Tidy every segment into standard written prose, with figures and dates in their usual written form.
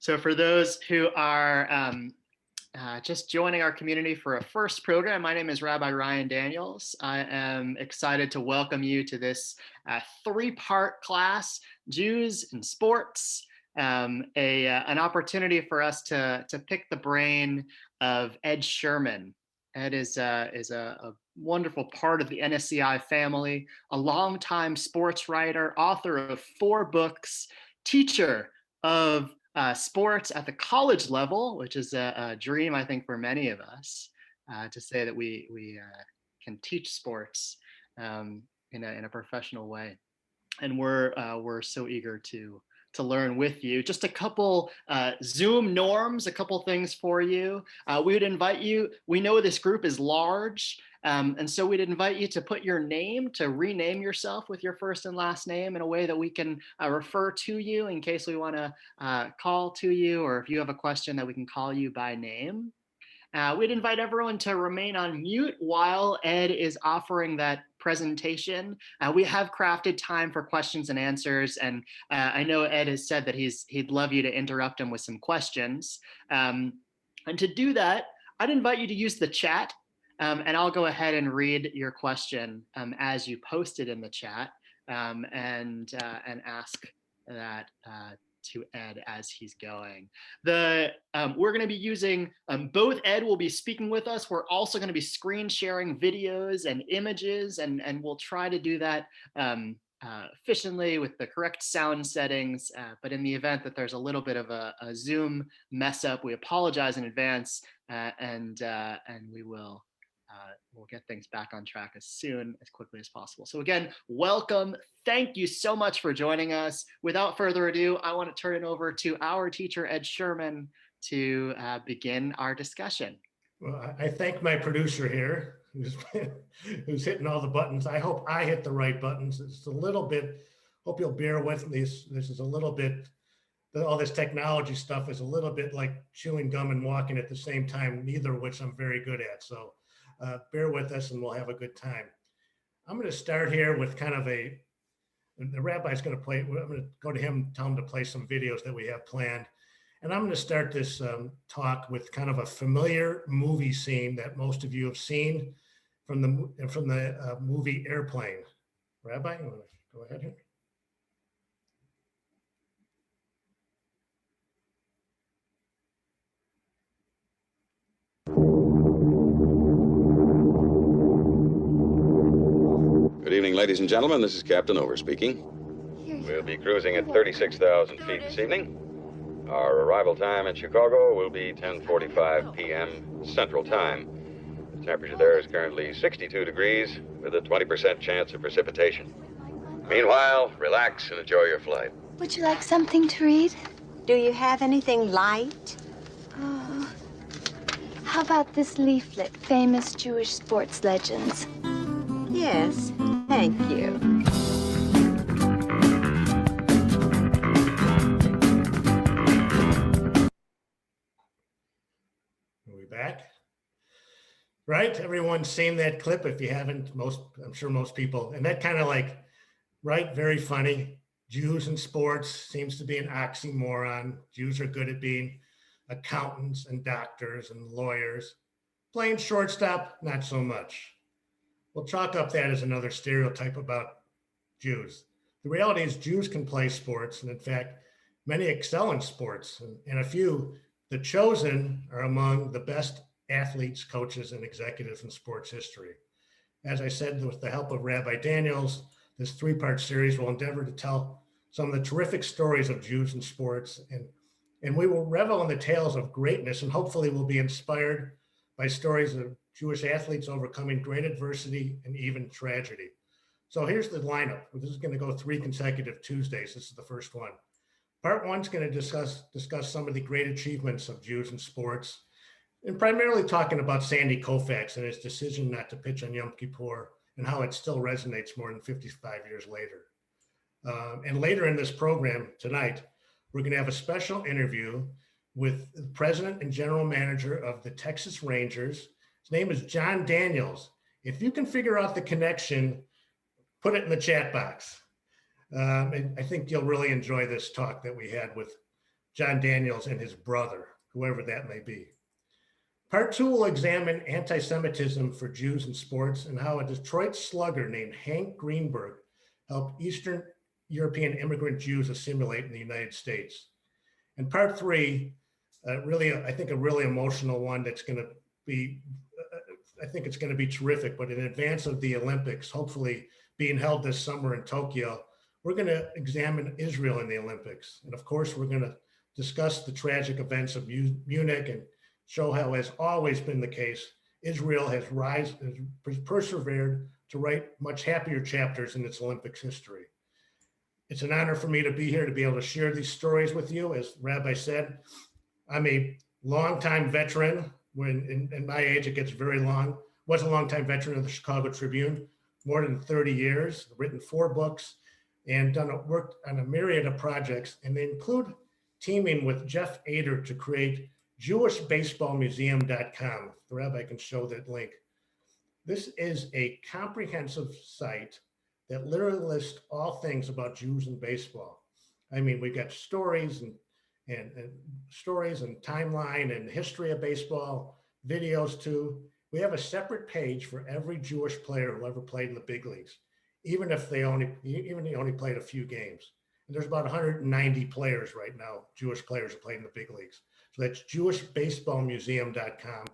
So for those who are just joining our community for a first program, my name is Rabbi Ryan Daniels. I am excited to welcome you to this three-part class, Jews in Sports, an opportunity for us to pick the brain of Ed Sherman. Ed is a wonderful part of the NSCI family, a longtime sports writer, author of 4 books, teacher of sports at the college level, which is a dream, I think, for many of us, to say that we can teach sports in a professional way. And we're so eager to learn with you. Just a couple Zoom norms, a couple things for you. We would invite you, we know this group is large, and so we'd invite you to put your name, to rename yourself with your first and last name in a way that we can refer to you in case we want to call to you, or if you have a question that we can call you by name. We'd invite everyone to remain on mute while Ed is offering that presentation. We have crafted time for questions and answers, and I know Ed has said that he'd love you to interrupt him with some questions. And to do that, I'd invite you to use the chat, and I'll go ahead and read your question as you post it in the chat, and ask that to Ed as he's going. We're going to be using, both Ed will be speaking with us. We're also going to be screen sharing videos and images, and we'll try to do that efficiently with the correct sound settings. But in the event that there's a little bit of a Zoom mess up, we apologize in advance, and we'll get things back on track as quickly as possible. So again, welcome. Thank you so much for joining us. Without further ado, I want to turn it over to our teacher, Ed Sherman, to begin our discussion. Well, I thank my producer here, who's hitting all the buttons. I hope I hit the right buttons. It's a little bit, hope you'll bear with me. This is a little bit, all this technology stuff is a little bit like chewing gum and walking at the same time, neither of which I'm very good at. So bear with us and we'll have a good time. I'm going to start here with kind of the rabbi's going to play, I'm going to go to him, tell him to play some videos that we have planned. And I'm going to start this talk with kind of a familiar movie scene that most of you have seen from the movie Airplane. Rabbi, you want to go ahead here? Good evening, ladies and gentlemen. This is Captain Over speaking. We'll be cruising at 36,000 feet this evening. Our arrival time in Chicago will be 10:45 p.m. Central Time. The temperature there is currently 62 degrees with a 20% chance of precipitation. Meanwhile, relax and enjoy your flight. Would you like something to read? Do you have anything light? Oh, how about this leaflet, Famous Jewish Sports Legends? Yes, thank you. Are we back? Right? Everyone's seen that clip. If you haven't, I'm sure most people. And that kind of like, right? Very funny. Jews in sports seems to be an oxymoron. Jews are good at being accountants and doctors and lawyers. Playing shortstop, not so much. We'll chalk up that as another stereotype about Jews. The reality is Jews can play sports, and in fact, many excel in sports, and a few, the chosen, are among the best athletes, coaches, and executives in sports history. As I said, with the help of Rabbi Daniels, this 3-part series will endeavor to tell some of the terrific stories of Jews in sports, and we will revel in the tales of greatness, and hopefully we'll be inspired by stories of Jewish athletes overcoming great adversity and even tragedy. So here's the lineup. This is going to go 3 consecutive Tuesdays. This is the first one. Part 1 is going to discuss some of the great achievements of Jews in sports, and primarily talking about Sandy Koufax and his decision not to pitch on Yom Kippur and how it still resonates more than 55 years later. And later in this program tonight, we're going to have a special interview with the president and general manager of the Texas Rangers. His name is John Daniels. If you can figure out the connection, put it in the chat box. And I think you'll really enjoy this talk that we had with John Daniels and his brother, whoever that may be. Part 2 will examine anti-Semitism for Jews in sports and how a Detroit slugger named Hank Greenberg helped Eastern European immigrant Jews assimilate in the United States. And part 3, I think a really emotional one that's going to be, I think it's going to be terrific, but in advance of the Olympics, hopefully being held this summer in Tokyo, we're going to examine Israel in the Olympics. And of course, we're going to discuss the tragic events of Munich and show how, has always been the case, Israel has persevered to write much happier chapters in its Olympics history. It's an honor for me to be here to be able to share these stories with you. As Rabbi said, I'm a longtime veteran. When in my age, it gets very long. Was a longtime veteran of the Chicago Tribune, more than 30 years, written 4 books, and worked on a myriad of projects, and they include teaming with Jeff Ader to create JewishBaseballMuseum.com. The Rabbi can show that link. This is a comprehensive site that literally lists all things about Jews and baseball. I mean, we've got stories and stories and timeline and history of baseball, videos too. We have a separate page for every Jewish player who ever played in the big leagues, even if they only played a few games. And there's about 190 players right now, Jewish players who played in the big leagues. So that's JewishBaseballMuseum.com.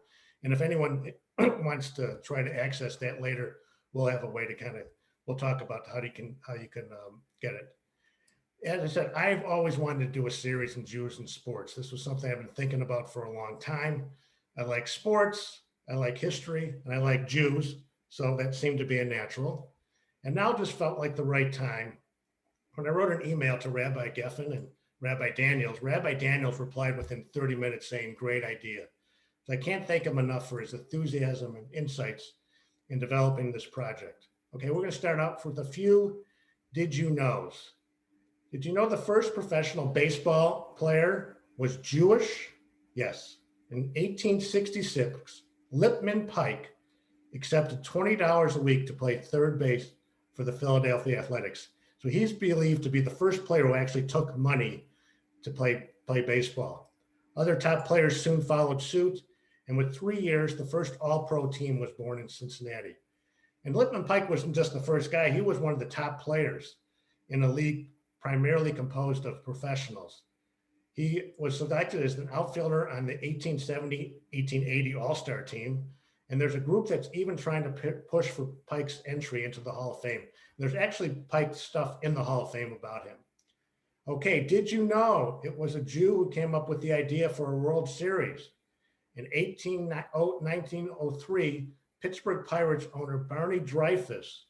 And if anyone wants to try to access that later, we'll have a way to we'll talk about how you can get it. As I said, I've always wanted to do a series on Jews and sports. This was something I've been thinking about for a long time. I like sports, I like history, and I like Jews. So that seemed to be a natural. And now just felt like the right time. When I wrote an email to Rabbi Geffen and Rabbi Daniels replied within 30 minutes saying, great idea. So I can't thank him enough for his enthusiasm and insights in developing this project. Okay, we're going to start out with a few did you knows. Did you know the first professional baseball player was Jewish? Yes. In 1866, Lipman Pike accepted $20 a week to play third base for the Philadelphia Athletics. So he's believed to be the first player who actually took money to play baseball. Other top players soon followed suit, and with 3 years, the first all-pro team was born in Cincinnati. And Lipman Pike wasn't just the first guy, he was one of the top players in a league primarily composed of professionals. He was selected as an outfielder on the 1870-1880 All-Star team, and there's a group that's even trying to push for Pike's entry into the Hall of Fame. There's actually Pike stuff in the Hall of Fame about him. Okay, did you know it was a Jew who came up with the idea for a World Series? In 1903, Pittsburgh Pirates owner Barney Dreyfuss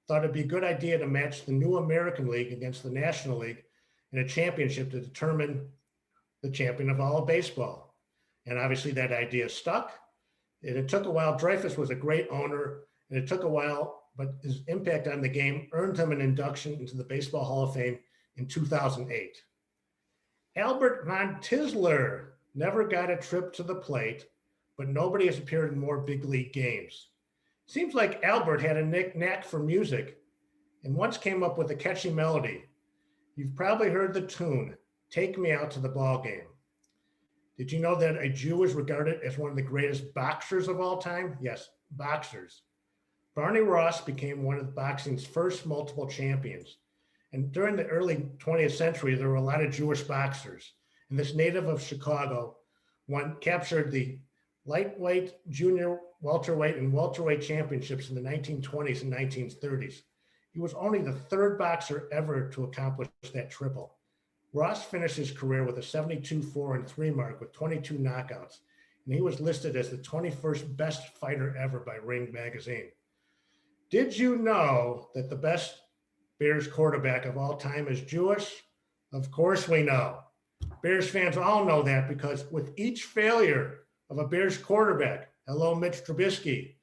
thought it'd be a good idea to match the new American League against the National League in a championship to determine the champion of all of baseball. And obviously that idea stuck. And it took a while. Dreyfuss was a great owner, and it took a while, but his impact on the game earned him an induction into the Baseball Hall of Fame in 2008. Albert von Tisler never got a trip to the plate, but nobody has appeared in more big league games. Seems like Albert had a knack for music and once came up with a catchy melody. You've probably heard the tune, Take Me Out to the Ball Game. Did you know that a Jew is regarded as one of the greatest boxers of all time? Yes, boxers. Barney Ross became one of boxing's first multiple champions. And during the early 20th century, there were a lot of Jewish boxers. And this native of Chicago captured the lightweight, junior, welterweight, and welterweight championships in the 1920s and 1930s. He was only the third boxer ever to accomplish that triple. Ross finished his career with a 72-4-3 mark with 22 knockouts, and he was listed as the 21st best fighter ever by Ring magazine. Did you know that the best Bears quarterback of all time is Jewish? Of course we know. Bears fans all know that because with each failure of a Bears quarterback, hello Mitch Trubisky,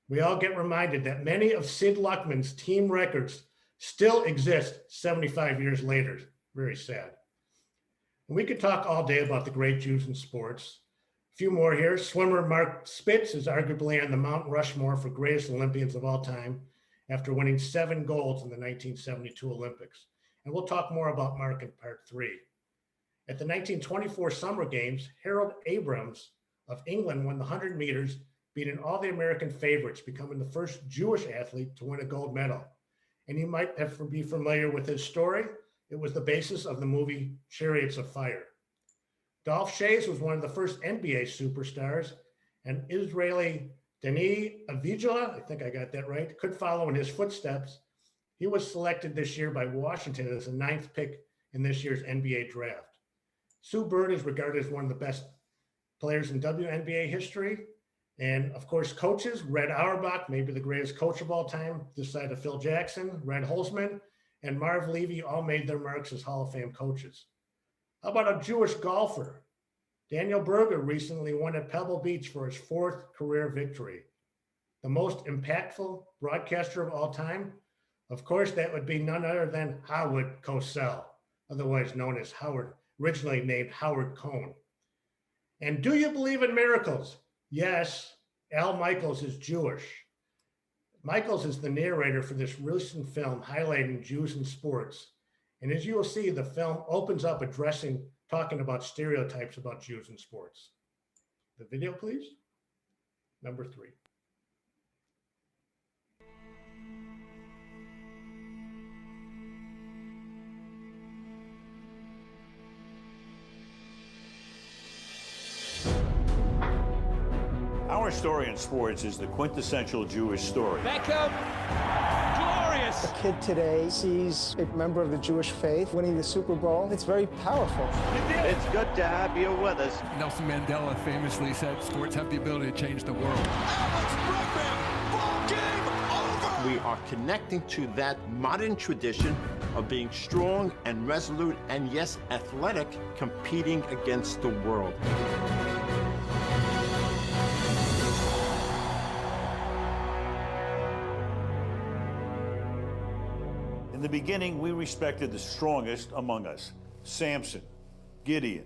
we all get reminded that many of Sid Luckman's team records still exist 75 years later. Very sad. And we could talk all day about the great Jews in sports. A few more here. Swimmer Mark Spitz is arguably on the Mount Rushmore for greatest Olympians of all time after winning 7 golds in the 1972 Olympics. And we'll talk more about Mark in part 3. At the 1924 Summer Games, Harold Abrams of England won the 100 meters, beating all the American favorites, becoming the first Jewish athlete to win a gold medal. And you might be familiar with his story. It was the basis of the movie Chariots of Fire. Dolph Schayes was one of the first NBA superstars, and Israeli Denis Avdija, I think I got that right, could follow in his footsteps. He was selected this year by Washington as the 9th pick in this year's NBA draft. Sue Bird is regarded as one of the best players in WNBA history. And of course, coaches, Red Auerbach, maybe the greatest coach of all time, this side of Phil Jackson, Red Holzman, and Marv Levy all made their marks as Hall of Fame coaches. How about a Jewish golfer? Daniel Berger recently won at Pebble Beach for his 4th career victory. The most impactful broadcaster of all time? Of course, that would be none other than Howard Cosell, otherwise known as Howard, originally named Howard Cohn. And do you believe in miracles? Yes, Al Michaels is Jewish. Michaels is the narrator for this recent film highlighting Jews in sports. And as you will see, the film opens up talking about stereotypes about Jews in sports. The video, please. Number 3. Our story in sports is the quintessential Jewish story. Beckham, glorious! A kid today sees a member of the Jewish faith winning the Super Bowl. It's very powerful. It's good to have you with us. Nelson Mandela famously said, sports have the ability to change the world. Alex Bregman, ball game over! We are connecting to that modern tradition of being strong and resolute and, yes, athletic, competing against the world. In the beginning, we respected the strongest among us, Samson, Gideon,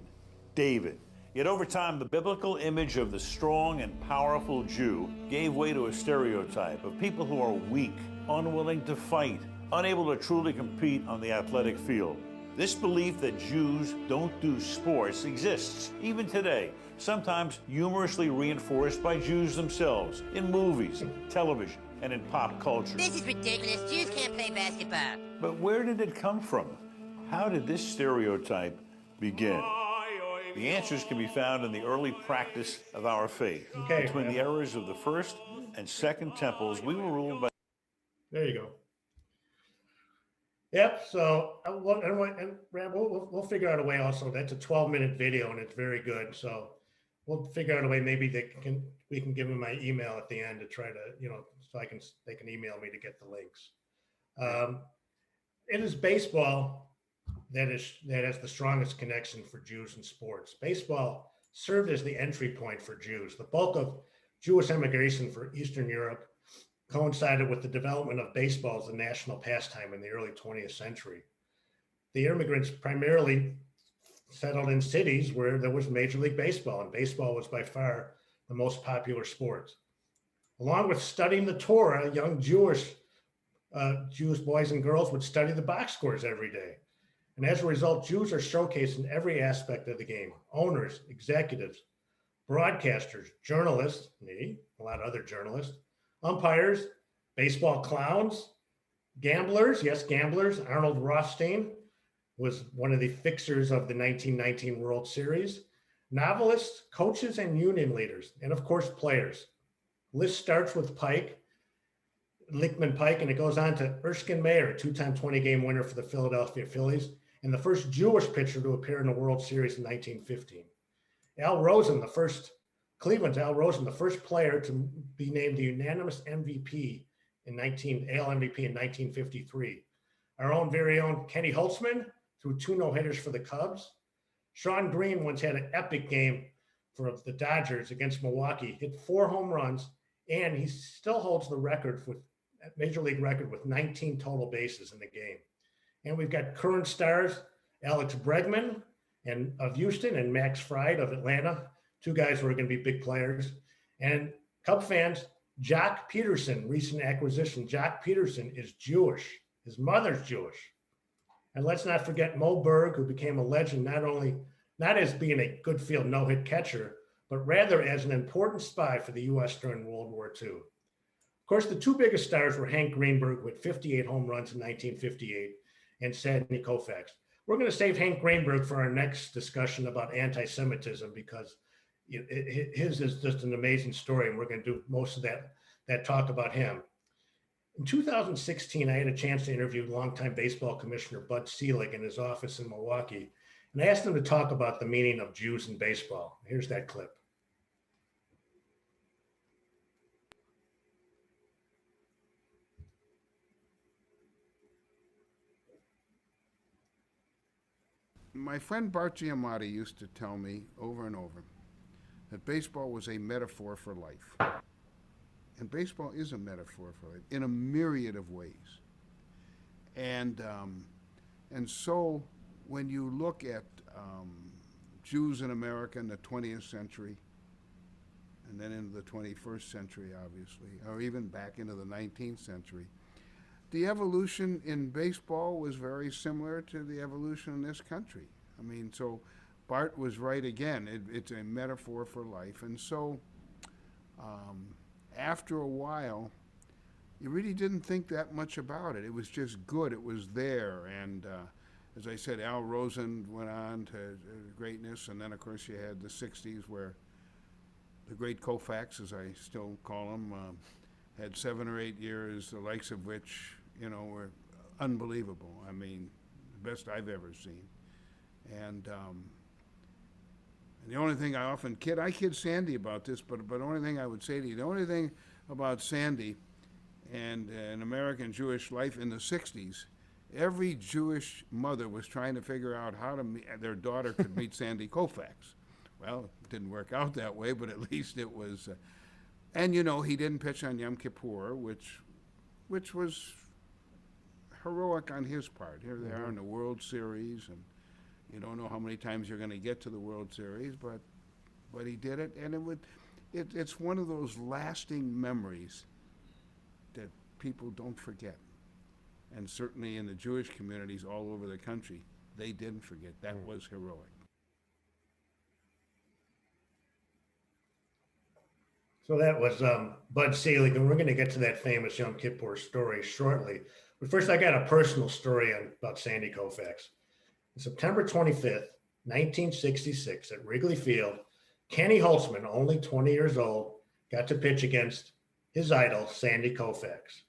David. Yet over time, the biblical image of the strong and powerful Jew gave way to a stereotype of people who are weak, unwilling to fight, unable to truly compete on the athletic field. This belief that Jews don't do sports exists, even today, sometimes humorously reinforced by Jews themselves in movies, television, and in pop culture. This is ridiculous. Jews can't play basketball. But where did it come from? How did this stereotype begin? The answers can be found in the early practice of our faith. Between the eras of the first and second temples, we were ruled by... There you go. Yep, so we'll figure out a way also. That's a 12-minute video, and it's very good. So we'll figure out a way. Maybe we can give them my email at the end to try to, so they can email me to get the links. It is baseball that has the strongest connection for Jews in sports. Baseball served as the entry point for Jews. The bulk of Jewish immigration for Eastern Europe coincided with the development of baseball as a national pastime in the early 20th century. The immigrants primarily settled in cities where there was Major League Baseball, and baseball was by far the most popular sport. Along with studying the Torah, young Jewish boys and girls would study the box scores every day. And as a result, Jews are showcased in every aspect of the game: owners, executives, broadcasters, journalists, me, a lot of other journalists, umpires, baseball clowns, gamblers, yes, gamblers. Arnold Rothstein was one of the fixers of the 1919 World Series, novelists, coaches, and union leaders, and of course, players. List starts with Lickman Pike, and it goes on to Erskine Mayer, two-time 20-game winner for the Philadelphia Phillies, and the first Jewish pitcher to appear in the World Series in 1915. Cleveland's Al Rosen, the first player to be named the unanimous MVP AL MVP in 1953. Our own very own Kenny Holtzman threw 2 no-hitters for the Cubs. Sean Green once had an epic game for the Dodgers against Milwaukee, hit 4 home runs, and he still holds the major league record with 19 total bases in the game. And we've got current stars, Alex Bregman of Houston and Max Fried of Atlanta, 2 guys who are going to be big players. And Cub fans, Jock Peterson, recent acquisition. Jock Peterson is Jewish. His mother's Jewish. And let's not forget Mo Berg, who became a legend not only not as being a good field no-hit catcher, but rather as an important spy for the U.S. during World War II. Of course, the two biggest stars were Hank Greenberg with 58 home runs in 1958 and Sandy Koufax. We're going to save Hank Greenberg for our next discussion about anti-Semitism because his is just an amazing story, and we're going to do most of that talk about him. In 2016, I had a chance to interview longtime baseball commissioner Bud Selig in his office in Milwaukee, and I asked him to talk about the meaning of Jews in baseball. Here's that clip. My friend Bart Giamatti used to tell me over and over that baseball was a metaphor for life. And baseball is a metaphor for life in a myriad of ways. And so when you look at Jews in America in the 20th century, and then into the 21st century, obviously, or even back into the 19th century, the evolution in baseball was very similar to the evolution in this country. I mean, so Bart was right again. It's a metaphor for life. And so after a while, you really didn't think that much about it. It was just good. It was there. And as I said, Al Rosen went on to greatness. And then, of course, you had the 60s where the great Koufax, as I still call him, had 7 or 8 years, the likes of which, were unbelievable. I mean, the best I've ever seen. And the only thing I kid Sandy about this, but the only thing I would say to you, the only thing about Sandy and an American Jewish life in the 60s, every Jewish mother was trying to figure out how their daughter could meet Sandy Koufax. Well, it didn't work out that way, but at least it was, and he didn't pitch on Yom Kippur, which was heroic on his part. Here they are in the World Series, and you don't know how many times you're going to get to the World Series, but he did it, and it's one of those lasting memories that people don't forget. And certainly in the Jewish communities all over the country, they didn't forget. That was heroic. So that was Bud Selig, and we're going to get to that famous Yom Kippur story shortly. But first, I got a personal story about Sandy Koufax. On September 25th, 1966, at Wrigley Field, Kenny Holtzman, only 20 years old, got to pitch against his idol, Sandy Koufax.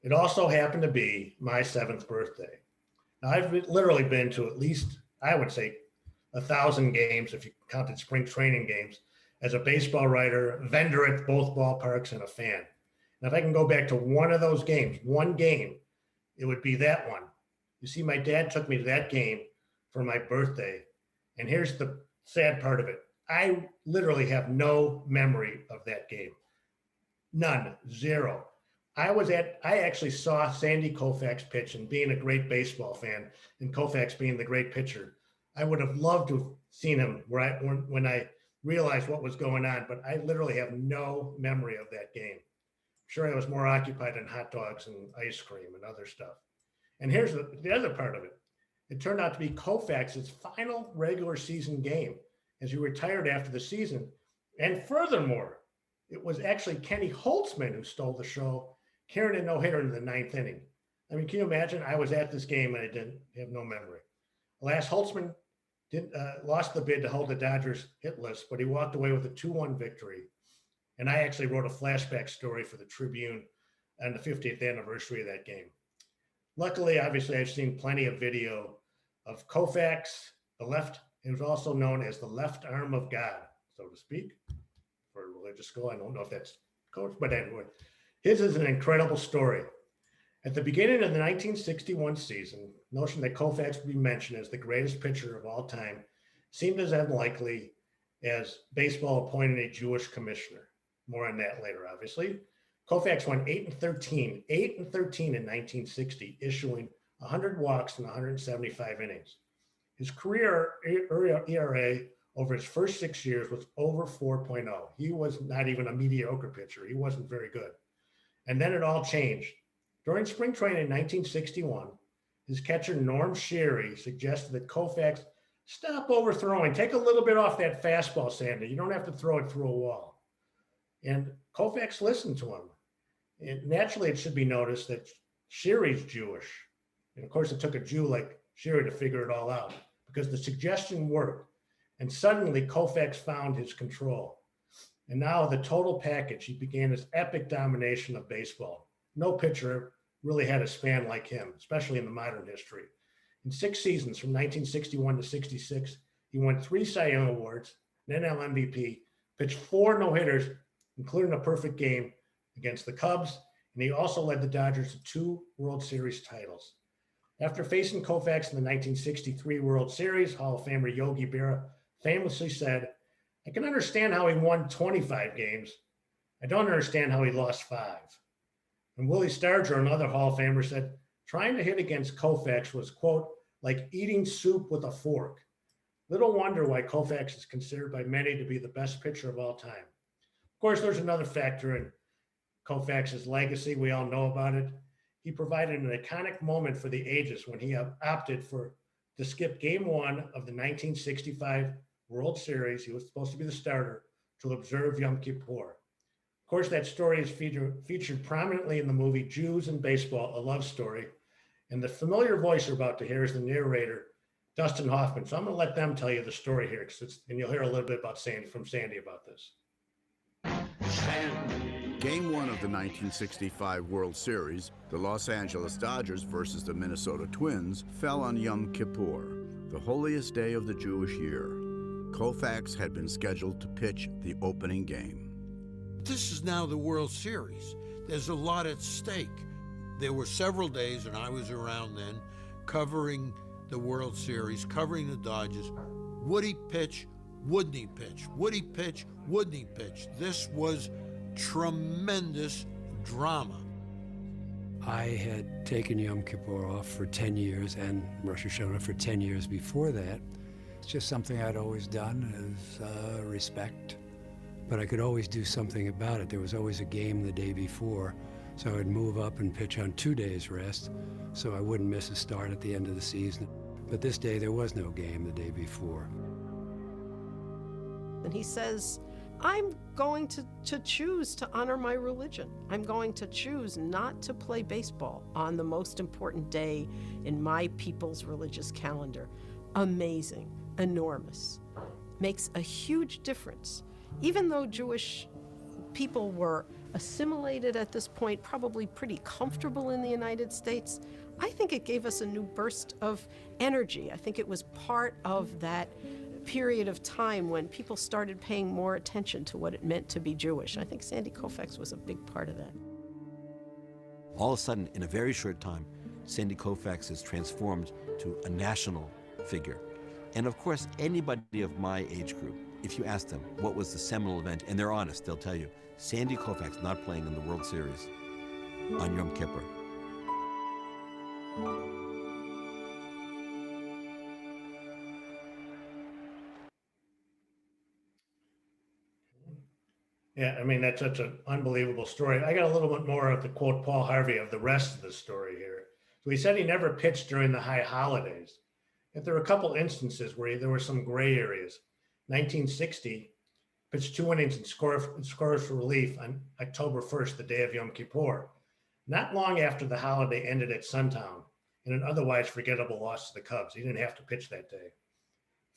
It also happened to be my 7th birthday. Now, I've literally been to at least, I would say, 1,000 games, if you counted spring training games, as a baseball writer, vendor at both ballparks, and a fan. Now, if I can go back to one of those games, one game, it would be that one. You see, my dad took me to that game for my birthday. And here's the sad part of it. I literally have no memory of that game. None, zero. I actually saw Sandy Koufax pitch, and being a great baseball fan and Koufax being the great pitcher, I would have loved to have seen him when I realized what was going on, but I literally have no memory of that game. Sure, I was more occupied in hot dogs and ice cream and other stuff. And here's the other part of it. It turned out to be Koufax's final regular season game as he retired after the season. And furthermore, it was actually Kenny Holtzman who stole the show, carrying a no-hitter in the 9th inning. I mean, can you imagine? I was at this game and I didn't have no memory. Alas, Holtzman lost the bid to hold the Dodgers hit list, but he walked away with a 2-1 victory. And I actually wrote a flashback story for the Tribune on the 50th anniversary of that game. Luckily, obviously, I've seen plenty of video of Koufax, the left. It was also known as the left arm of God, so to speak, for a religious school. I don't know if that's coach, but anyway, his is an incredible story. At the beginning of the 1961 season, the notion that Koufax would be mentioned as the greatest pitcher of all time seemed as unlikely as baseball appointing a Jewish commissioner. More on that later, obviously. Koufax won 8-13 in 1960, issuing 100 walks in 175 innings. His career ERA over his first 6 years was over 4.0. He was not even a mediocre pitcher. He wasn't very good. And then it all changed. During spring training in 1961, his catcher Norm Sherry suggested that Koufax stop overthrowing. Take a little bit off that fastball, Sandy. You don't have to throw it through a wall. And Koufax listened to him. And naturally, it should be noticed that Sherry's Jewish. And of course, it took a Jew like Sherry to figure it all out because the suggestion worked. And suddenly, Koufax found his control. And now the total package, he began his epic domination of baseball. No pitcher really had a span like him, especially in the modern history. In 6 seasons, from 1961 to 66, he won 3 Cy Young Awards, an NL MVP, pitched 4 no-hitters, including a perfect game against the Cubs, and he also led the Dodgers to 2 World Series titles. After facing Koufax in the 1963 World Series, Hall of Famer Yogi Berra famously said, "I can understand how he won 25 games. I don't understand how he lost 5. And Willie Stargell, another Hall of Famer, said, trying to hit against Koufax was, quote, like eating soup with a fork. Little wonder why Koufax is considered by many to be the best pitcher of all time. Of course, there's another factor in Koufax's legacy. We all know about it. He provided an iconic moment for the ages when he opted to skip Game 1 of the 1965 World Series. He was supposed to be the starter to observe Yom Kippur. Of course, that story is featured prominently in the movie Jews and Baseball, A Love Story. And the familiar voice you're about to hear is the narrator, Dustin Hoffman. So I'm going to let them tell you the story here, and you'll hear a little bit about Sandy about this. Game 1 of the 1965 World Series, the Los Angeles Dodgers versus the Minnesota Twins, fell on Yom Kippur, the holiest day of the Jewish year. Koufax had been scheduled to pitch the opening game. This is now the World Series. There's a lot at stake. There were several days, and I was around then, covering the World Series, covering the Dodgers. Would he pitch? Wouldn't he pitch? Would he pitch? Wouldn't he pitch? This was tremendous drama. I had taken Yom Kippur off for 10 years and Rosh Hashanah for 10 years before that. It's just something I'd always done as respect. But I could always do something about it. There was always a game the day before, so I'd move up and pitch on 2 days rest, so I wouldn't miss a start at the end of the season. But this day, there was no game the day before. And he says, I'm going to choose to honor my religion. I'm going to choose not to play baseball on the most important day in my people's religious calendar. Amazing, enormous, makes a huge difference. Even though Jewish people were assimilated at this point, probably pretty comfortable in the United States, I think it gave us a new burst of energy. I think it was part of that period of time when people started paying more attention to what it meant to be Jewish. I think Sandy Koufax was a big part of that. All of a sudden, in a very short time, Sandy Koufax is transformed to a national figure. And of course, anybody of my age group, if you ask them what was the seminal event, and they're honest, they'll tell you, Sandy Koufax not playing in the World Series on Yom Kippur. Yeah, I mean, that's such an unbelievable story. I got a little bit more of the quote Paul Harvey of the rest of the story here. So he said he never pitched during the high holidays. Yet there were a couple instances where there were some gray areas. 1960, pitched 2 innings and scores for relief on October 1st, the day of Yom Kippur, not long after the holiday ended at sundown in an otherwise forgettable loss to the Cubs. He didn't have to pitch that day.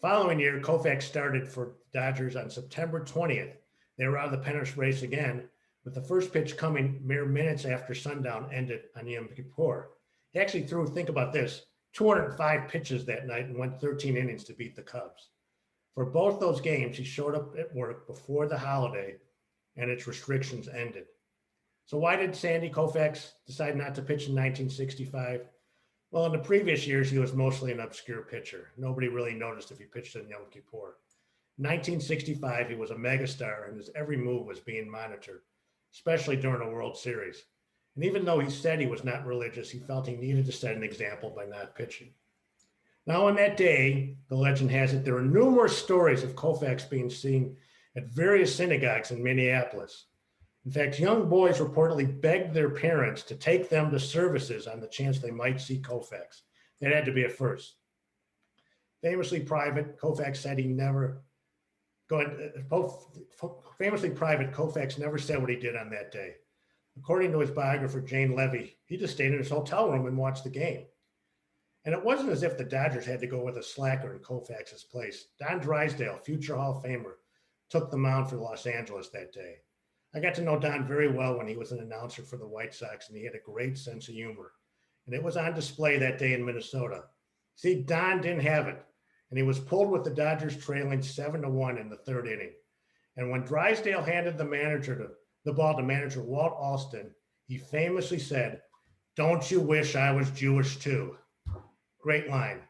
Following year, Koufax started for Dodgers on September 20th. They were out of the pennant race again, with the first pitch coming mere minutes after sundown ended on Yom Kippur. He actually threw, think about this, 205 pitches that night and went 13 innings to beat the Cubs. For both those games, he showed up at work before the holiday and its restrictions ended. So why did Sandy Koufax decide not to pitch in 1965? Well, in the previous years, he was mostly an obscure pitcher. Nobody really noticed if he pitched in Yom Kippur. In 1965, he was a megastar and his every move was being monitored, especially during a World Series. And even though he said he was not religious, he felt he needed to set an example by not pitching. Now, on that day, the legend has it, there are numerous stories of Koufax being seen at various synagogues in Minneapolis. In fact, young boys reportedly begged their parents to take them to services on the chance they might see Koufax. That had to be a first. famously private. Koufax said he never famously private. Koufax never said what he did on that day. According to his biographer, Jane Levy, he just stayed in his hotel room and watched the game. And it wasn't as if the Dodgers had to go with a slacker in Koufax's place. Don Drysdale, future Hall of Famer, took the mound for Los Angeles that day. I got to know Don very well when he was an announcer for the White Sox, and he had a great sense of humor. And it was on display that day in Minnesota. See, Don didn't have it, and he was pulled with the Dodgers trailing 7-1 in the third inning. And when Drysdale handed the ball to manager Walt Alston, he famously said, "Don't you wish I was Jewish too?" Great line.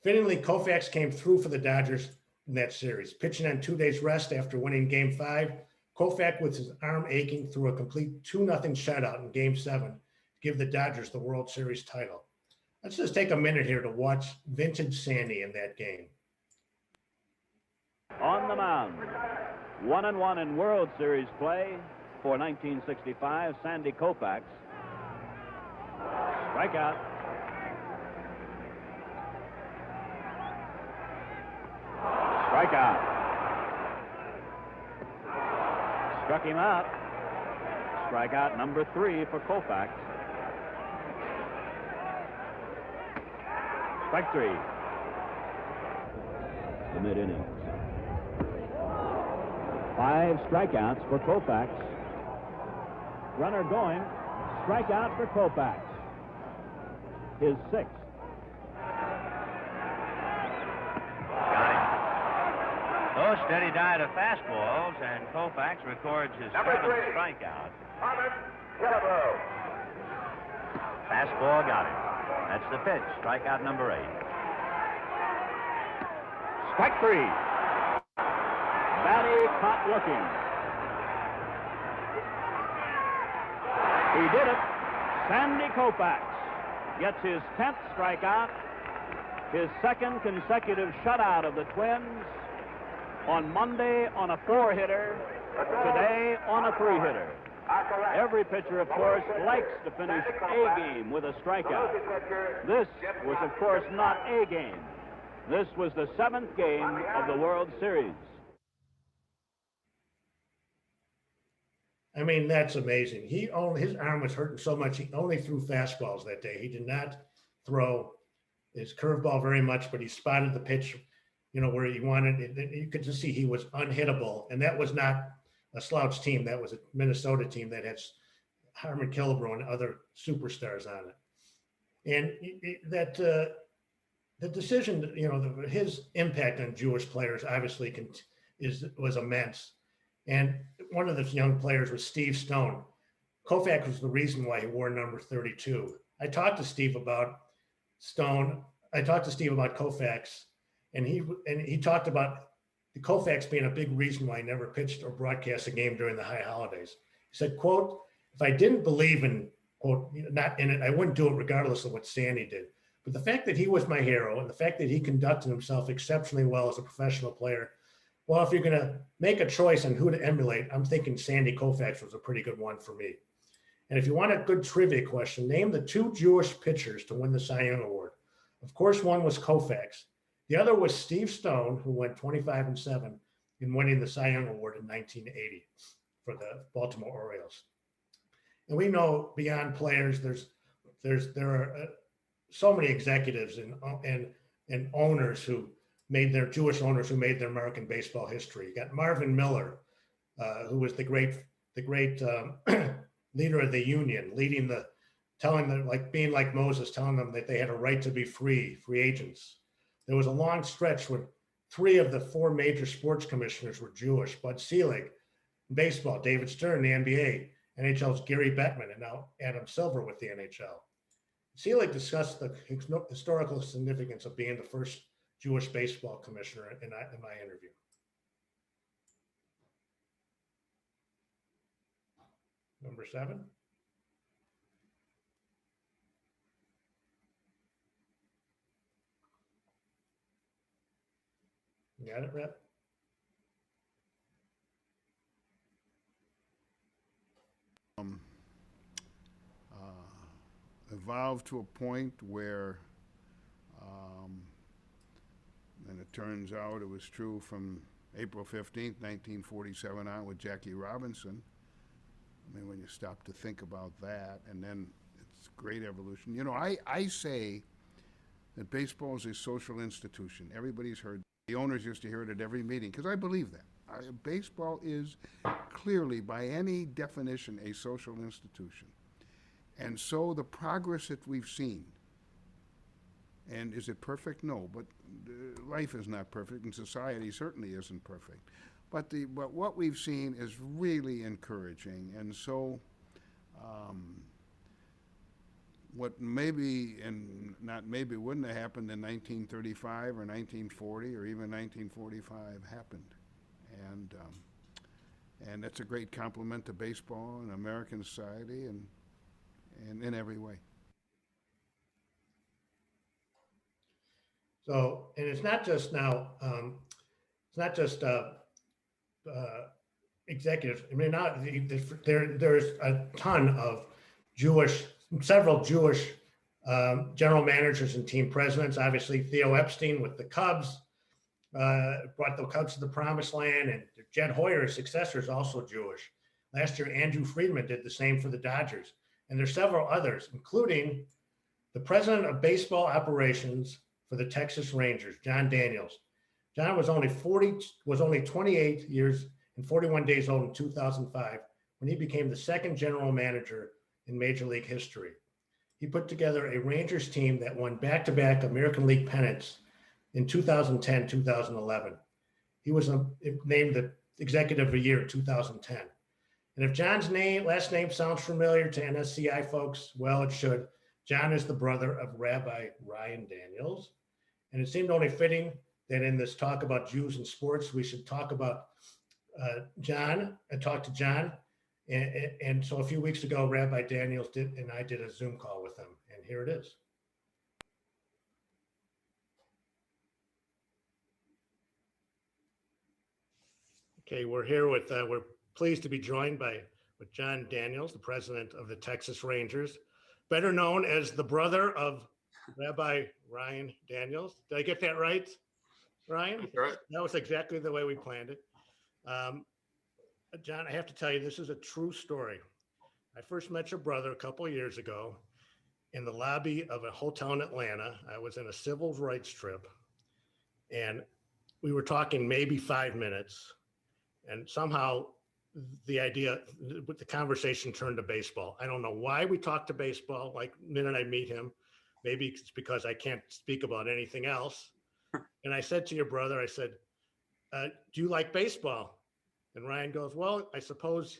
Fittingly, Koufax came through for the Dodgers in that series, pitching on 2 days rest after winning Game 5. Koufax, with his arm aching, threw a complete 2-0 shutout in Game 7 to give the Dodgers the World Series title. Let's just take a minute here to watch vintage Sandy in that game. On the mound, 1-1 in World Series play for 1965, Sandy Koufax. Strikeout. Strikeout. Struck him out. Strikeout number 3 for Koufax. Strike 3. The mid-innings. 5 strikeouts for Koufax. Runner going. Strikeout for Koufax. His 6th. Oh, steady diet of fastballs, and Koufax records his 7th strikeout. Fastball got him. That's the pitch. Strikeout number 8. Strike 3. Batty caught looking. He did it. Sandy Koufax gets his 10th strikeout, his 2nd consecutive shutout of the Twins. On Monday on a 4-hitter, today on a 3-hitter. Every pitcher, of course, likes to finish a game with a strikeout. This was, of course, not a game. This was the 7th game of the World Series. I mean, that's amazing. His arm was hurting so much, he only threw fastballs that day. He did not throw his curveball very much, but he spotted the pitch, where he wanted it. You could just see he was unhittable. And that was not a slouch team. That was a Minnesota team that has Harmon Killebrew and other superstars on it. And the decision, his impact on Jewish players obviously was immense. And one of the young players was Steve Stone. Koufax was the reason why he wore number 32. I talked to Steve about Stone. I talked to Steve about Koufax. And he talked about the Koufax being a big reason why he never pitched or broadcast a game during the high holidays. He said, quote, "If I didn't believe in, quote, not in it, I wouldn't do it regardless of what Sandy did. But the fact that he was my hero and the fact that he conducted himself exceptionally well as a professional player, well, if you're going to make a choice on who to emulate, I'm thinking Sandy Koufax was a pretty good one for me. And if you want a good trivia question, name the 2 Jewish pitchers to win the Cy Young Award. Of course, one was Koufax. The other was Steve Stone, who went 25-7 in winning the Cy Young Award in 1980 for the Baltimore Orioles. And we know beyond players, there are so many executives and owners who made their Jewish owners who made their American baseball history. You got Marvin Miller, who was the great leader of the union, telling them, like being like Moses, telling them that they had a right to be free agents. There was a long stretch when 3 of the 4 major sports commissioners were Jewish. Bud Selig in baseball, David Stern in the NBA, NHL's Gary Bettman, and now Adam Silver with the NHL. Selig discussed the historical significance of being the first Jewish baseball commissioner in my interview. Number 7. You got it, Rep? Evolved to a point where And it turns out it was true from April 15th, 1947 on with Jackie Robinson. I mean, when you stop to think about that, and then it's great evolution. You know, I say that baseball is a social institution. Everybody's heard. The owners used to hear it at every meeting, because I believe that. Baseball is clearly, by any definition, a social institution. And so the progress that we've seen, and is it perfect? No, but life is not perfect, and society certainly isn't perfect. But what we've seen is really encouraging, and so what maybe and not maybe wouldn't have happened in 1935 or 1940 or even 1945 happened, and that's a great compliment to baseball and American society, and in every way. So, and it's not just now, it's not just executives. I mean, now there's a ton of several Jewish general managers and team presidents. Obviously, Theo Epstein with the Cubs brought the Cubs to the promised land, and Jed Hoyer, his successor, is also Jewish. Last year, Andrew Friedman did the same for the Dodgers. And there's several others, including the president of baseball operations for the Texas Rangers, John Daniels. John was only 28 years and 41 days old in 2005 when he became the second general manager in Major League history. He put together a Rangers team that won back-to-back American League pennants in 2010, 2011. He was named the Executive of the Year in 2010. And if John's last name sounds familiar to NSCI folks, well, it should. John is the brother of Rabbi Ryan Daniels. And it seemed only fitting that in this talk about Jews and sports, we should talk about John and talk to John. And so a few weeks ago, Rabbi Daniels and I did a Zoom call with him, and here it is. Okay, we're here with, we're pleased to be joined with John Daniels, the president of the Texas Rangers, better known as the brother of Rabbi Ryan Daniels. Did I get that right, Ryan? That's right. That was exactly the way we planned it. John, I have to tell you, this is a true story. I first met your brother a couple of years ago in the lobby of a hotel in Atlanta. I was in a civil rights trip, and we were talking maybe 5 minutes, and somehow the conversation turned to baseball. I don't know why we talked to baseball, like the minute I meet him. Maybe it's because I can't speak about anything else. And I said to your brother, I said, do you like baseball? And Ryan goes, well, I suppose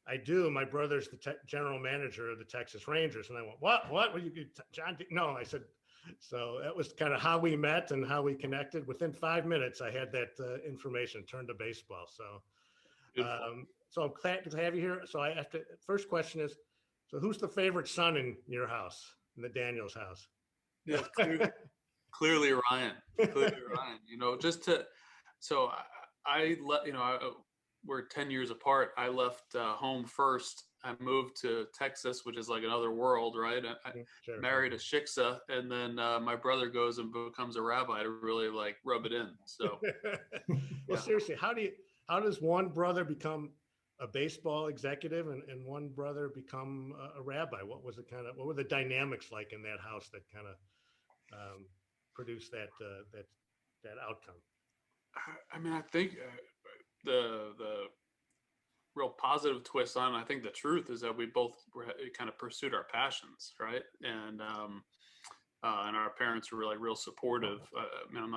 I do. My brother's the general manager of the Texas Rangers. And I went, what? What you, John? No, I said, so that was kind of how we met and how we connected. Within 5 minutes, I had that information turned to baseball. So I'm glad to have you here. So first question is, so who's the favorite son in your house, in the Daniels house? Yeah, clearly Ryan. Clearly Ryan. You know, so we're 10 years apart. I left home first. I moved to Texas, which is like another world, right? I married a shiksa, and then my brother goes and becomes a rabbi to really like rub it in. So, well, seriously, how does one brother become a baseball executive and one brother become a rabbi? What were the dynamics like in that house that kind of produced that outcome? I mean, I think the real positive twist on it, I think the truth is that we both kind of pursued our passions, right? And our parents were like real supportive. I mean,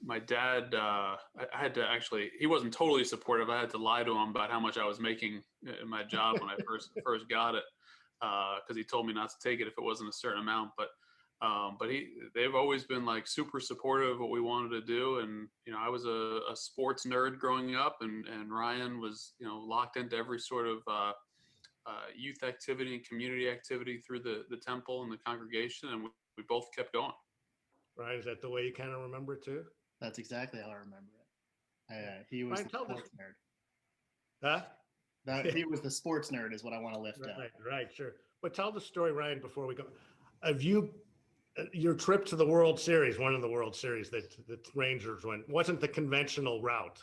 my dad, I had to actually, he wasn't totally supportive. I had to lie to him about how much I was making in my job when I first got it, because he told me not to take it if it wasn't a certain amount. But they've always been like super supportive of what we wanted to do. And, you know, I was a sports nerd growing up, and Ryan was, you know, locked into every sort of youth activity and community activity through the temple and the congregation. And we both kept going. Ryan, is that the way you kind of remember it too? That's exactly how I remember it. He was the sports nerd. Huh? He was the sports nerd is what I want to lift up. Right, sure. But tell the story, Ryan, before we go. Have you your trip to the World Series, one of the World Series that the Rangers went, wasn't the conventional route.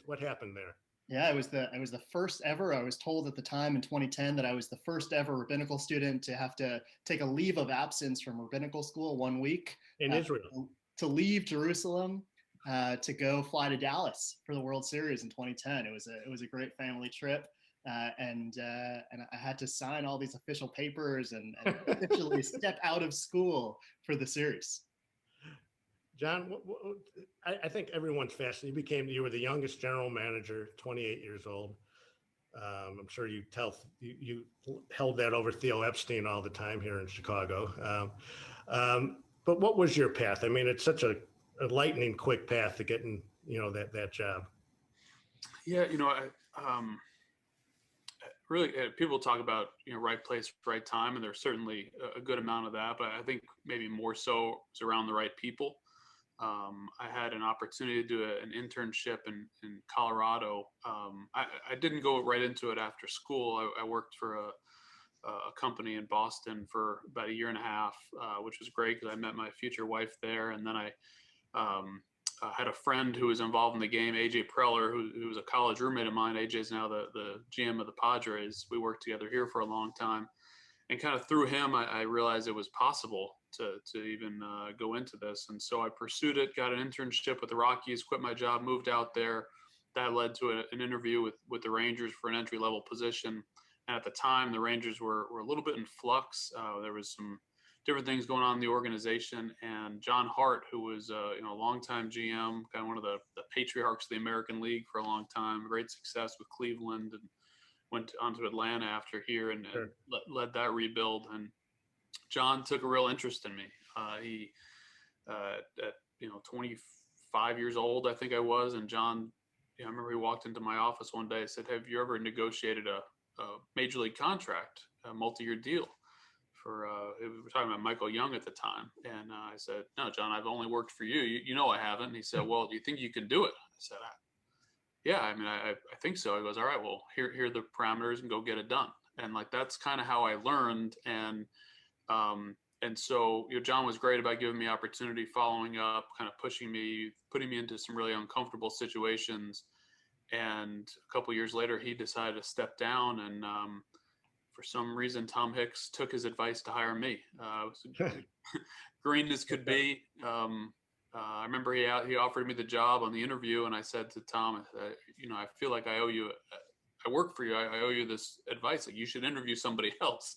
What happened there? Yeah, I was the first ever. I was told at the time in 2010 that I was the first ever rabbinical student to have to take a leave of absence from rabbinical school 1 week in Israel to leave Jerusalem to go fly to Dallas for the World Series in 2010. It was a great family trip. And I had to sign all these official papers and officially step out of school for the series. John, I think everyone's fascinated. You were the youngest general manager, 28 years old. I'm sure you held that over Theo Epstein all the time here in Chicago. But what was your path? I mean, it's such a lightning quick path to getting, that job. Yeah, really, people talk about right place, right time, and there's certainly a good amount of that. But I think maybe more so it's around the right people. I had an opportunity to do an internship in Colorado. I didn't go right into it after school. I worked for a company in Boston for about 1.5 years, which was great because I met my future wife there. And then I had a friend who was involved in the game, AJ Preller, who was a college roommate of mine. AJ's now the GM of the Padres. We worked together here for a long time. And kind of through him, I realized it was possible to even go into this. And so I pursued it, got an internship with the Rockies, quit my job, moved out there. That led to an interview with the Rangers for an entry-level position. And at the time, the Rangers were a little bit in flux. There was some different things going on in the organization. And John Hart, who was a longtime GM, kind of one of the patriarchs of the American League for a long time, great success with Cleveland, and went on to Atlanta after here and led that rebuild. And John took a real interest in me. He, at 25 years old, I think I was, and John, I remember he walked into my office one day and said, "Have you ever negotiated a major league contract, a multi-year deal?" For we were talking about Michael Young at the time, and I said, "No, John, I've only worked for you. You know I haven't." And he said, "Well, do you think you can do it?" I said, "Yeah, I mean, I think so." He goes, "All right, well, here are the parameters and go get it done." And that's kind of how I learned. And so, John was great about giving me opportunity, following up, kind of pushing me, putting me into some really uncomfortable situations. And a couple of years later, he decided to step down. And for some reason, Tom Hicks took his advice to hire me. Green as could be. I remember he offered me the job on the interview, and I said to Tom, I feel like I owe you. I work for you. I owe you this advice. Like, you should interview somebody else.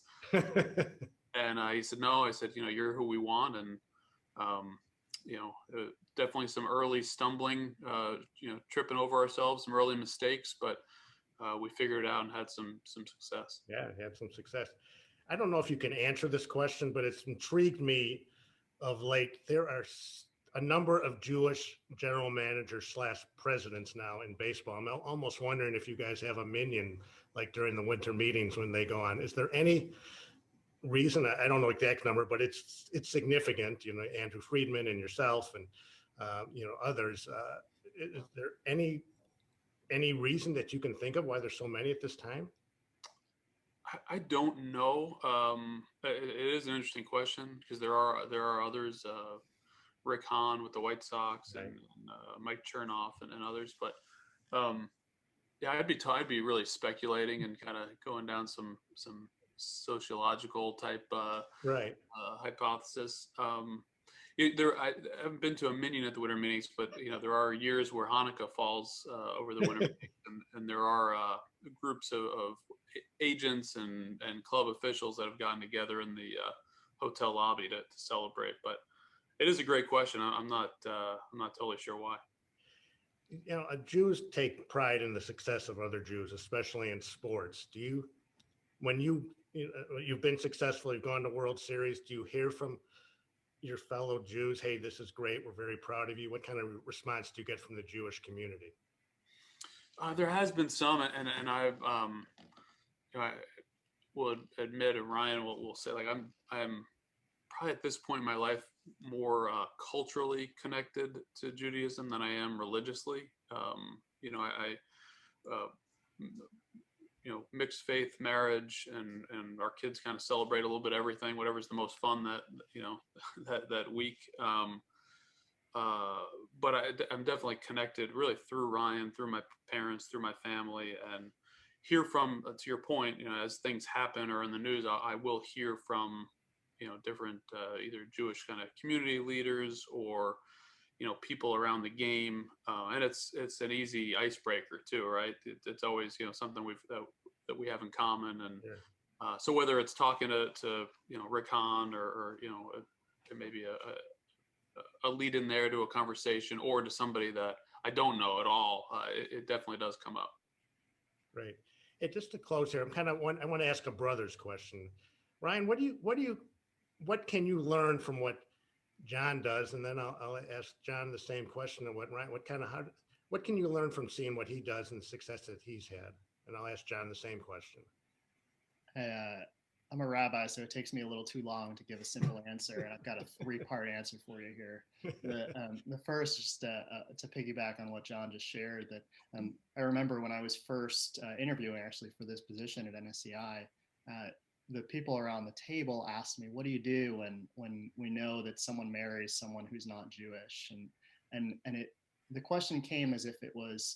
And he said, "No." I said, "You're who we want." And definitely some early stumbling, tripping over ourselves, some early mistakes, but we figured it out and had some success. Yeah, had some success. I don't know if you can answer this question, but it's intrigued me of late. There are a number of Jewish general managers / presidents now in baseball. I'm almost wondering if you guys have a minion, like during the winter meetings when they go on. Is there any reason? I don't know exact number, but it's significant. Andrew Friedman and yourself and others. Is there any reason that you can think of why there's so many at this time? I don't know. It is an interesting question because there are others. Rick Hahn with the White Sox and Mike Chernoff and others, but yeah, I'd be really speculating and kind of going down some sociological type hypothesis. I haven't been to a minion at the winter meetings, but there are years where Hanukkah falls over the winter meetings, and there are groups of agents and club officials that have gotten together in the hotel lobby to celebrate. But it is a great question. I'm not totally sure why. Jews take pride in the success of other Jews, especially in sports. Do you, when you've been successful, you've gone to World Series, do you hear from your fellow Jews, "Hey, this is great, we're very proud of you"? What kind of response do you get from the Jewish community? There has been some, and I will admit, and Ryan will say, like, I'm probably at this point in my life more culturally connected to Judaism than I am religiously. mixed faith marriage, and our kids kind of celebrate a little bit everything, whatever's the most fun that that week. But I'm definitely connected really through Ryan, through my parents, through my family, and hear from, to your point, as things happen or in the news, I will hear from, different either Jewish kind of community leaders or, people around the game. And it's an easy icebreaker too, right? It's always, something that we have in common. And so whether it's talking to Rick Hahn or maybe a lead in there to a conversation or to somebody that I don't know at all, it definitely does come up. Great. Hey, just to close here, I want to ask a brother's question. Ryan, what can you learn from what John does? And then I'll ask John the same question. What can you learn from seeing what he does and the success that he's had? And I'll ask John the same question. I'm a rabbi, so it takes me a little too long to give a simple answer, and I've got a three-part answer for you here. The first, just to piggyback on what John just shared, that I remember when I was first interviewing actually for this position at NSCI, the people around the table asked me, "What do you do when we know that someone marries someone who's not Jewish?" And the question came as if it was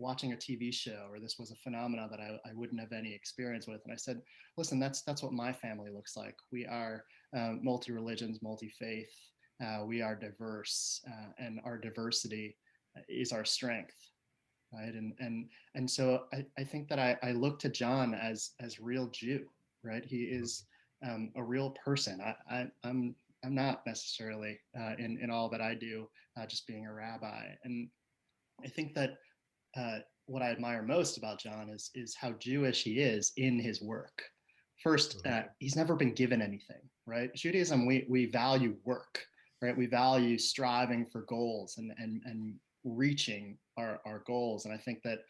watching a TV show, or this was a phenomena that I wouldn't have any experience with. And I said, listen, that's what my family looks like. We are multi-religions, multi-faith. We are diverse, and our diversity is our strength, right? And so I think that I look to John as real Jew, right? He is a real person. I'm not necessarily in all that I do, just being a rabbi. And I think that what I admire most about John is how Jewish he is in his work. First, he's never been given anything, right? Judaism, we value work, right? We value striving for goals and reaching our goals. And I think that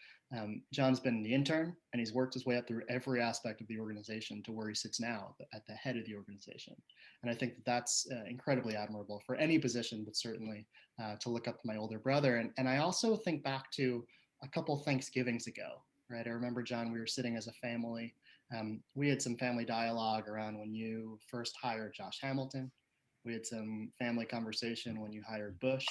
John's been the intern, and he's worked his way up through every aspect of the organization to where he sits now at the head of the organization. And I think that that's incredibly admirable for any position, but certainly to look up to my older brother. And I also think back to a couple Thanksgivings ago, right? I remember, John, we were sitting as a family. We had some family dialogue around when you first hired Josh Hamilton. We had some family conversation when you hired Bush.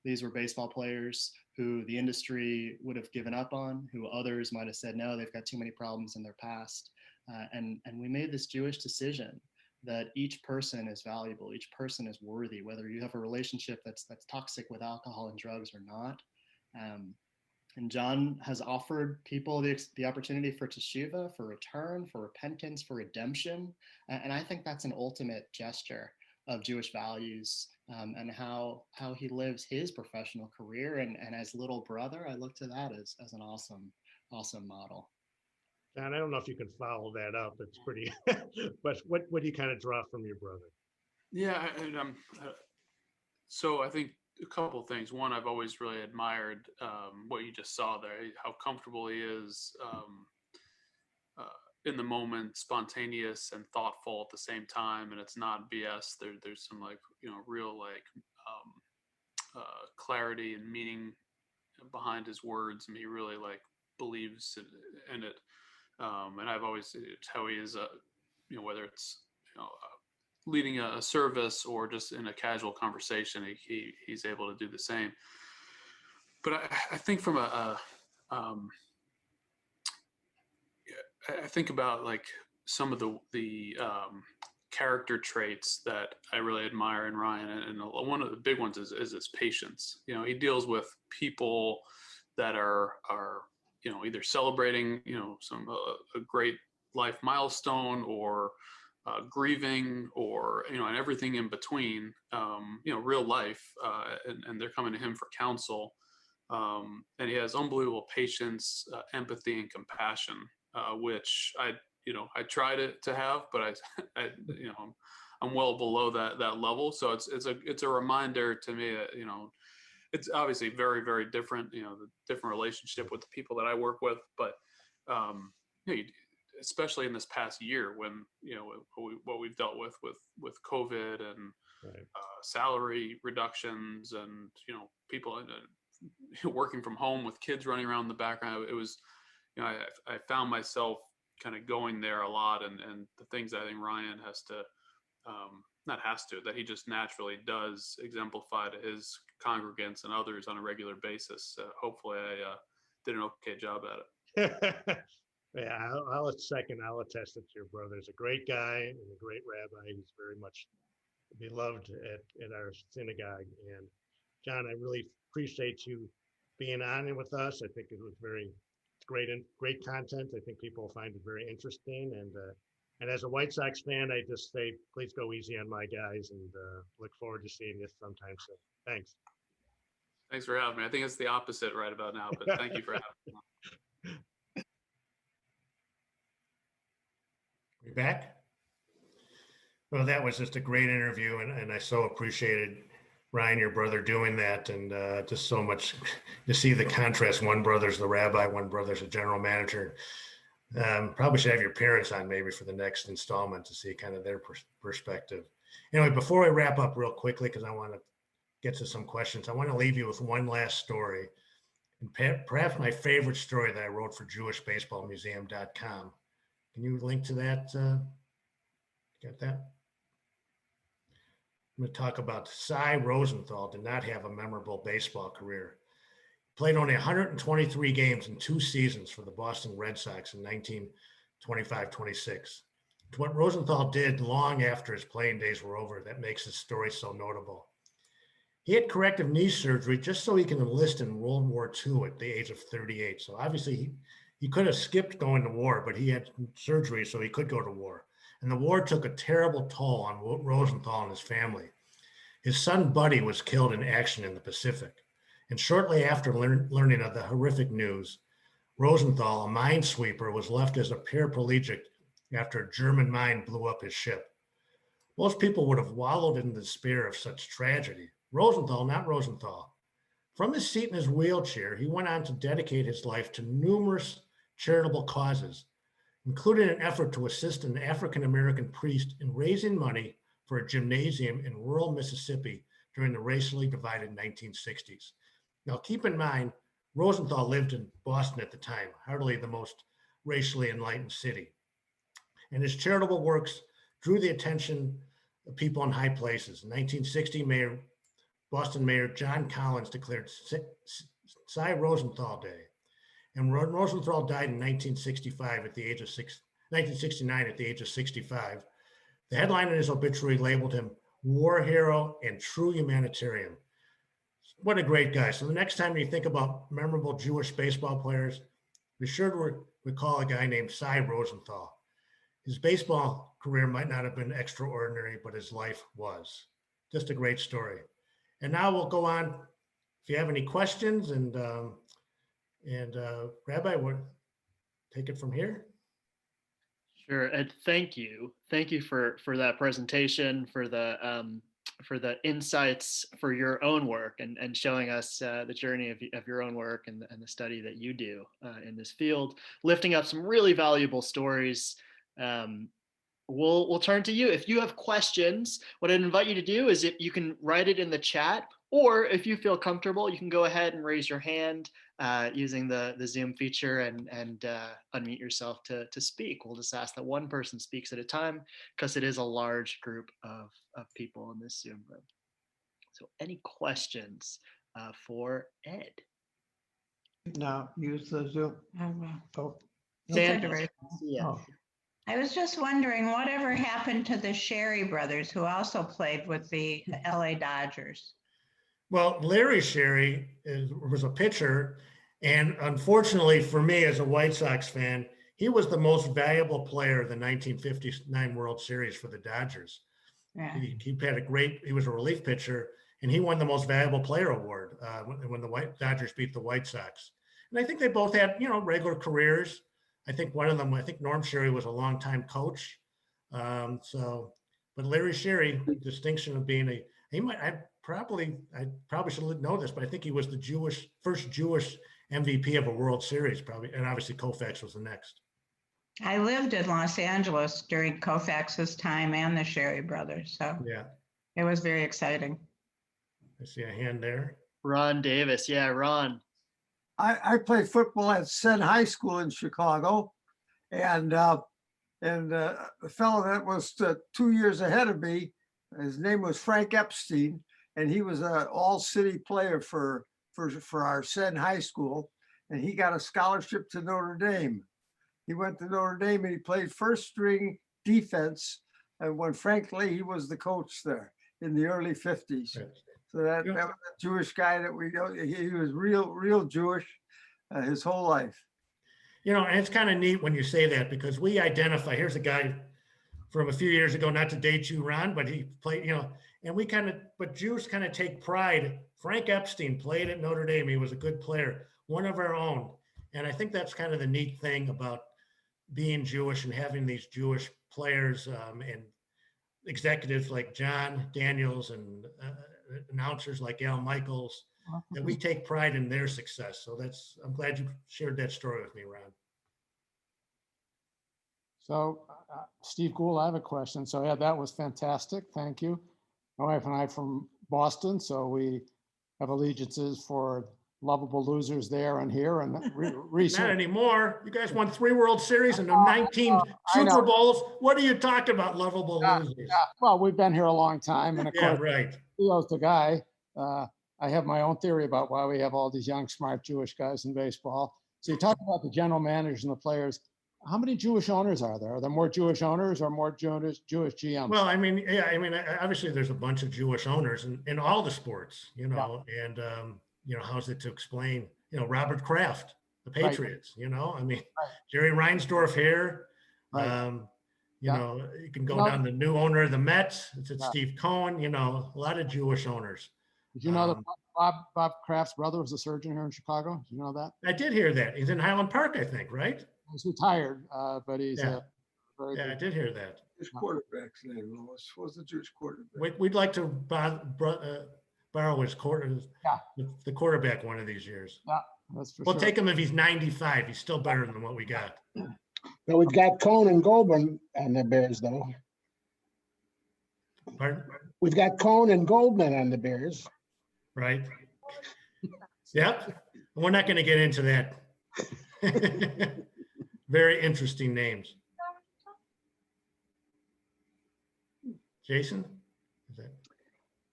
These were baseball players who the industry would have given up on, who others might have said, no, they've got too many problems in their past. And we made this Jewish decision that each person is valuable, each person is worthy, whether you have a relationship that's toxic with alcohol and drugs or not. And John has offered people the opportunity for teshuva, for return, for repentance, for redemption. And I think that's an ultimate gesture of Jewish values, and how he lives his professional career. And as little brother, I look to that as an awesome model. John, I don't know if you can follow that up. It's pretty, but what do you kind of draw from your brother? Yeah, and so I think a couple of things. One, I've always really admired what you just saw there, how comfortable he is in the moment, spontaneous and thoughtful at the same time, and it's not BS. There's some real clarity and meaning behind his words, and he really believes in it. And I've always, it's how he is, whether it's leading a service or just in a casual conversation, he's able to do the same. But I think from I think about some of the character traits that I really admire in Ryan, and one of the big ones is his patience. He deals with people that are either celebrating a great life milestone, or grieving, or and everything in between, real life, and they're coming to him for counsel, and he has unbelievable patience, empathy, and compassion, which I try to have, but I'm well below that level. So it's a reminder to me that it's obviously very, very different, the different relationship with the people that I work with, but especially in this past year when what we've dealt with COVID and salary reductions, and people working from home with kids running around in the background. It was I found myself kind of going there a lot, and the things I think Ryan has to, that he just naturally does exemplify to his congregants and others on a regular basis. Hopefully I did an okay job at it. Yeah, I'll attest that your brother's a great guy and a great rabbi. He's very much beloved at our synagogue. And John, I really appreciate you being on it with us. I think it was great content. I think people will find it very interesting. And as a White Sox fan, I just say, please go easy on my guys, and look forward to seeing you sometime soon. Thanks. Thanks for having me. I think it's the opposite right about now, but thank you for having me. We back? Well, that was just a great interview, and I so appreciated Ryan, your brother, doing that, and just so much to see the contrast. One brother's the rabbi, one brother's a general manager. Probably should have your parents on maybe for the next installment to see kind of their perspective. Anyway, before I wrap up real quickly, because I want to get to some questions, I want to leave you with one last story, and perhaps my favorite story that I wrote for JewishBaseballMuseum.com. Can you link to that? Got that? I'm going to talk about Cy Rosenthal did not have a memorable baseball career. Played only 123 games in 2 seasons for the Boston Red Sox in 1925-26. It's what Rosenthal did long after his playing days were over that makes his story so notable. He had corrective knee surgery just so he can enlist in World War II at the age of 38. So obviously he could have skipped going to war, but he had surgery so he could go to war. And the war took a terrible toll on Rosenthal and his family. His son, Buddy, was killed in action in the Pacific. And shortly after learning of the horrific news, Rosenthal, a minesweeper, was left as a paraplegic after a German mine blew up his ship. Most people would have wallowed in the despair of such tragedy. Rosenthal, not Rosenthal. From his seat in his wheelchair, he went on to dedicate his life to numerous charitable causes, including an effort to assist an African-American priest in raising money for a gymnasium in rural Mississippi during the racially divided 1960s. Now, keep in mind, Rosenthal lived in Boston at the time, hardly the most racially enlightened city. And his charitable works drew the attention of people in high places. In 1960, Boston Mayor John Collins declared Cy Rosenthal Day. And Rosenthal died in 1969 at the age of 65. The headline in his obituary labeled him war hero and true humanitarian. What a great guy. So the next time you think about memorable Jewish baseball players, be sure to recall a guy named Cy Rosenthal. His baseball career might not have been extraordinary, but his life was. Just a great story. And now we'll go on. If you have any questions, and Rabbi, would take it from here. Sure, Ed. Thank you for that presentation, for the insights for your own work, and showing us the journey of your own work and the study that you do in this field, lifting up some really valuable stories. We'll turn to you. If you have questions, what I'd invite you to do is if you can write it in the chat, or if you feel comfortable, you can go ahead and raise your hand using the Zoom feature and unmute yourself to speak. We'll just ask that one person speaks at a time because it is a large group of people in this Zoom room. So any questions for Ed? No, use the Zoom. Oh. Sandy. Oh. I was just wondering, whatever happened to the Sherry brothers, who also played with the LA Dodgers? Well, Larry Sherry was a pitcher, and unfortunately for me as a White Sox fan, he was the most valuable player of the 1959 World Series for the Dodgers. Yeah. He was a relief pitcher, and he won the most valuable player award when the Dodgers beat the White Sox. And I think they both had, regular careers. I think Norm Sherry was a longtime coach. But Larry Sherry, distinction of being I probably should know this, but I think he was the first Jewish MVP of a World Series, probably, and obviously Koufax was the next. I lived in Los Angeles during Koufax's time and the Sherry brothers, so yeah, it was very exciting. I see a hand there. Ron Davis, yeah, Ron. I played football at Senn High School in Chicago, and the fellow that was 2 years ahead of me, his name was Frank Epstein, and he was an all-city player for our Senn High School, and he got a scholarship to Notre Dame. He went to Notre Dame and he played first string defense, and when Frank Lee, he was the coach there in the early 50s. So that was a Jewish guy that we know. He was real Jewish his whole life. You know, and it's kind of neat when you say that, because we identify, here's a guy from a few years ago, not to date you, Ron, but he played, you know, and we kind of, but Jews kind of take pride. Frank Epstein played at Notre Dame. He was a good player, one of our own. And I think that's kind of the neat thing about being Jewish and having these Jewish players and executives like John Daniels and announcers like Al Michaels, that we take pride in their success. So I'm glad you shared that story with me, Ron. So Steve Gould, I have a question. So yeah, that was fantastic. Thank you. My wife and I from Boston, so we have allegiances for lovable losers there and here. And Not anymore. You guys won 3 World Series and 19 Super Bowls. What are you talking about, lovable losers? Yeah. Well, we've been here a long time. And of course, right. Theo's the guy. I have my own theory about why we have all these young, smart Jewish guys in baseball. So you talk about the general managers and the players. How many Jewish owners are there? Are there more Jewish owners or more Jewish GMs? Well, I mean, obviously there's a bunch of Jewish owners in all the sports, you know, and, you know, how's it to explain, you know, Robert Kraft, the Patriots, you know, I mean, Jerry Reinsdorf here, you know, you can go down the new owner of the Mets. It's Steve Cohen, you know, a lot of Jewish owners. Did you know that Bob Kraft's brother was a surgeon here in Chicago? Did you know that? I did hear that. He's in Highland Park, I think, right? He's retired, but he's very I did hear that. His quarterback's name was the Jewish quarterback. We'd like to borrow his the quarterback one of these years. Yeah, that's for we'll sure. Take him if he's 95. He's still better than what we got. Well, we've got Cohn and Goldman on the Bears, though. Pardon? We've got Cohn and Goldman on the Bears. Right. Yep. We're not going to get into that. Very interesting names. Jason?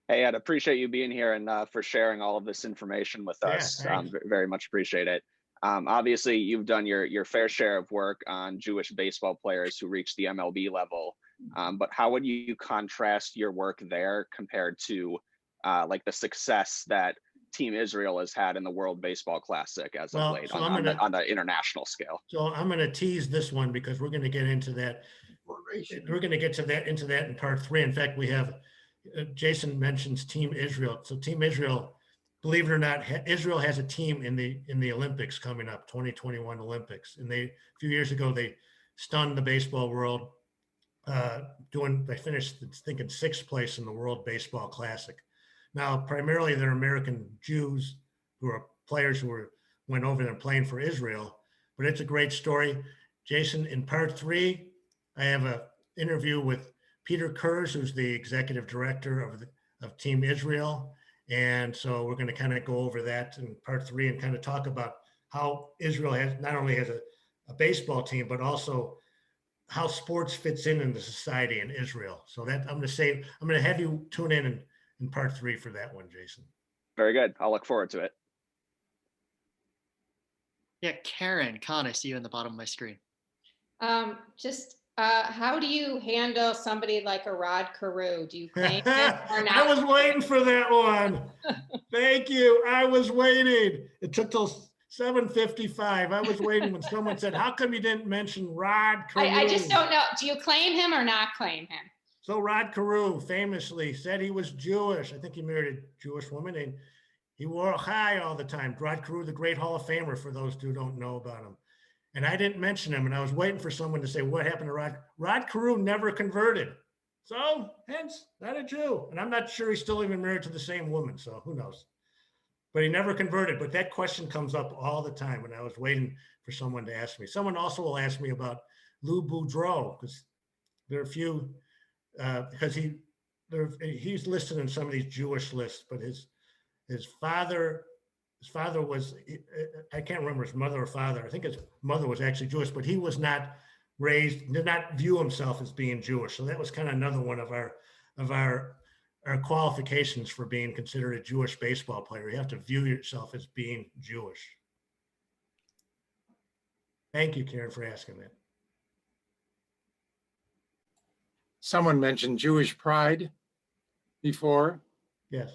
Hey, Ed, appreciate you being here and for sharing all of this information with us. Very much appreciate it. Obviously, you've done your fair share of work on Jewish baseball players who reach the MLB level. But how would you contrast your work there compared to like the success that Team Israel has had in the World Baseball Classic as of late on the international scale? So I'm going to tease this one because we're going to get into that. We're going to get into that in part 3. In fact, we have Jason mentions Team Israel. So Team Israel, believe it or not, Israel has a team in the Olympics coming up, 2021 Olympics. And a few years ago, they stunned the baseball world. They finished, I think, in 6th place in the World Baseball Classic. Now, primarily they're American Jews who are players who went over there playing for Israel, but it's a great story. Jason, in part 3, I have an interview with Peter Kurz, who's the executive director of Team Israel. And so we're going to kind of go over that in part 3 and kind of talk about how Israel not only has a baseball team, but also how sports fits in the society in Israel. So that I'm going to have you tune in part 3 for that one, Jason. Very good. I'll look forward to it. Yeah, Karen Kahn, I see you in the bottom of my screen. How do you handle somebody like a Rod Carew? Do you claim it or not? I was waiting for that one. Thank you. I was waiting. It took till 7:55. I was waiting when someone said, "How come you didn't mention Rod Carew?" I just don't know. Do you claim him or not claim him? So Rod Carew famously said he was Jewish. I think he married a Jewish woman, and he wore a chai all the time. Rod Carew, the great Hall of Famer, for those who don't know about him. And I didn't mention him, and I was waiting for someone to say, what happened to Rod? Rod Carew never converted. So, hence, not a Jew. And I'm not sure he's still even married to the same woman, so who knows? But he never converted. But that question comes up all the time, and I was waiting for someone to ask me. Someone also will ask me about Lou Boudreau, because there are a few, because he's listed in some of these Jewish lists, but his father his father was, I can't remember his mother or father. I think his mother was actually Jewish, but he was not raised, did not view himself as being Jewish. So that was kind of another one of our qualifications for being considered a Jewish baseball player. You have to view yourself as being Jewish. Thank you, Karen, for asking that. Someone mentioned Jewish pride before. Yes.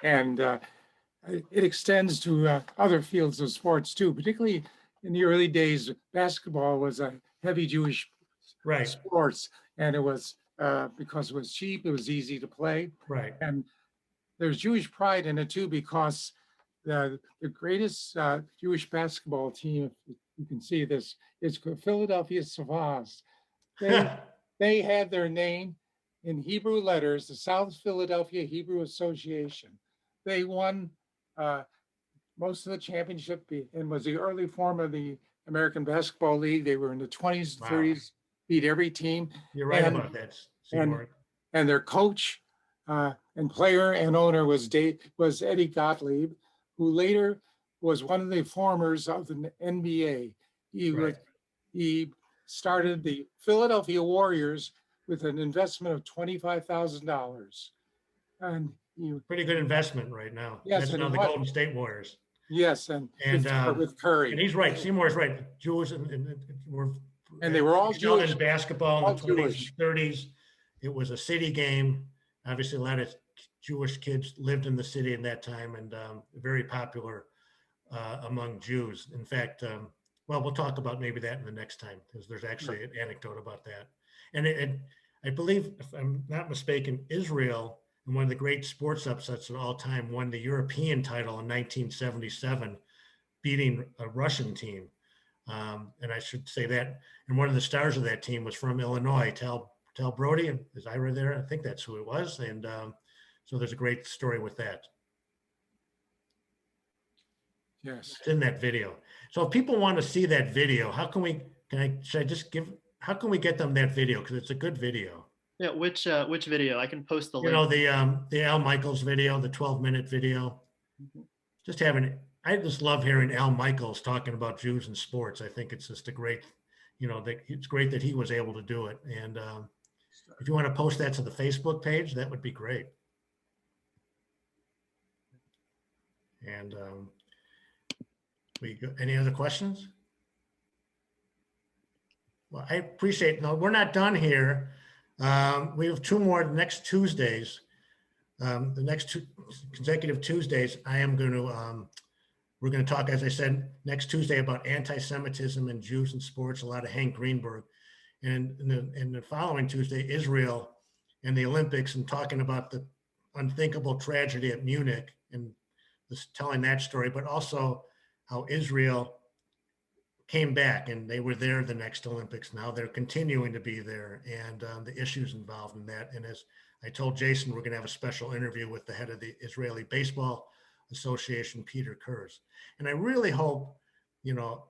And it extends to other fields of sports too, particularly in the early days. Basketball was a heavy Jewish sports, and it was because it was cheap, it was easy to play. Right. And there's Jewish pride in it too, because the greatest Jewish basketball team, if you can see this, is Philadelphia Savas. They had their name in Hebrew letters, the South Philadelphia Hebrew Association. They won most of the championship and was the early form of the American Basketball League. They were in the 20s, 30s, beat every team. You're right about that, Seymour. And their coach and player and owner was Eddie Gottlieb, who later was one of the formers of the NBA. He started the Philadelphia Warriors with an investment of $25,000. And pretty good investment right now. Yes, that's now the Golden State Warriors. Yes, and with Curry. And he's right. Seymour's right. Jews and they were all Jewish in basketball in the 20s and 30s. It was a city game. Obviously, a lot of Jewish kids lived in the city in that time, and very popular among Jews. In fact, well, we'll talk about maybe that in the next time, because there's actually an anecdote about that. And I believe, if I'm not mistaken, Israel, and one of the great sports upsets of all time, won the European title in 1977, beating a Russian team. And I should say that, and one of the stars of that team was from Illinois, Tal Brody. Is Ira there? I think that's who it was. And so there's a great story with that. Yes. It's in that video. So if people want to see that video, how can we get them that video? Because it's a good video. Yeah, which video? I can post the link. You know, the Al Michaels video, the 12-minute video. Mm-hmm. I just love hearing Al Michaels talking about Jews and sports. I think it's just a great, it's great that he was able to do it. And if you want to post that to the Facebook page, that would be great. And any other questions? Well, I appreciate. No, we're not done here. We have two more next Tuesdays. The next two consecutive Tuesdays, we're going to talk, as I said, next Tuesday about anti-Semitism and Jews in sports, a lot of Hank Greenberg. And in the following Tuesday, Israel and the Olympics, and talking about the unthinkable tragedy at Munich and telling that story, but also how Israel came back and they were there the next Olympics. Now they're continuing to be there, and the issues involved in that. And as I told Jason, we're going to have a special interview with the head of the Israeli Baseball Association, Peter Kurz. And I really hope,